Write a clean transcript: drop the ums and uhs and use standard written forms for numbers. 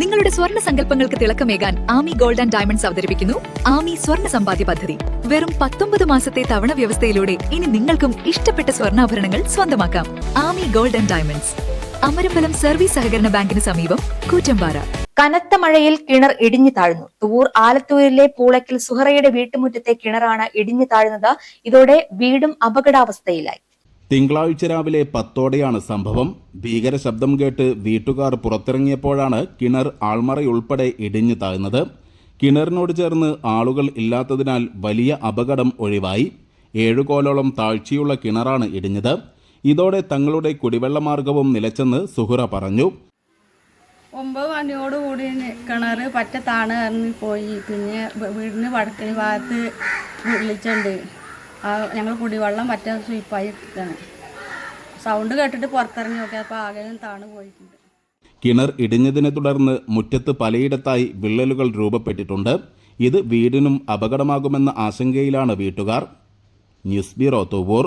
നിങ്ങളുടെ സ്വർണ്ണ സങ്കല്പങ്ങൾക്ക് തിളക്കമേകാൻ Ami gold and diamonds അവതരിപ്പിക്കുന്നു ആമി സ്വർണ്ണ സമ്പാദ്യ പദ്ധതി. വെറും 19 മാസത്തെ തവണ വ്യവസ്ഥയിലൂടെ ഇനി നിങ്ങൾക്കും ഇഷ്ടപ്പെട്ട സ്വർണ്ണാഭരണങ്ങൾ സ്വന്തമാക്കാം. Ami gold and diamonds, Amarambalam service സഹകരണ ബാങ്കിന് സമീപം, കൂറ്റമ്പാറ. കനത്ത മഴയിൽ കിണർ ഇടിഞ്ഞു താഴ്ന്നു. തുവൂർ ആലത്തൂരിലെ പൂളയ്ക്കൽ സുഹറയുടെ വീട്ടുമുറ്റത്തെ കിണറാണ് ഇടിഞ്ഞു താഴ്ന്നത്. ഇതോടെ വീടും അപകടാവസ്ഥയിലായി. തിങ്കളാഴ്ച രാവിലെ 10ഓടെയാണ് സംഭവം. ഭീകര ശബ്ദം കേട്ട് വീട്ടുകാർ പുറത്തിറങ്ങിയപ്പോഴാണ് കിണർ ആൾമറയുൾപ്പെടെ ഇടിഞ്ഞു താഴ്ന്നത്. കിണറിനോട് ചേർന്ന് ആളുകൾ ഇല്ലാത്തതിനാൽ വലിയ അപകടം ഒഴിവായി. 7 കോലോളം താഴ്ചയുള്ള കിണറാണ് ഇടിഞ്ഞത്. ഇതോടെ തങ്ങളുടെ കുടിവെള്ള മാർഗവും നിലച്ചെന്ന് സുഹറ പറഞ്ഞു. 9 മണിയോടുകൂടി കിണർ പറ്റത്താണ് ഇറങ്ങിപ്പോയി. പിന്നെ വീടിന് വടക്കണി ഭാഗത്ത് വിളിച്ചുണ്ട്. ഞങ്ങൾ കുടിവെള്ളം പറ്റ സ്വീപ്പായി ഇട്ടാണ്. സൗണ്ട് കേട്ടിട്ട് പുറത്തിറങ്ങി നോക്കിയപ്പോൾ ആകെ താണു പോയിട്ടുണ്ട്. കിണർ ഇടിഞ്ഞതിനെ തുടർന്ന് മുറ്റത്ത് പലയിടത്തായി വിള്ളലുകൾ രൂപപ്പെട്ടിട്ടുണ്ട്. ഇത് വീടിനും അപകടമാകുമെന്ന ആശങ്കയിലാണ് വീട്ടുകാർ. News bureau, Thuvur.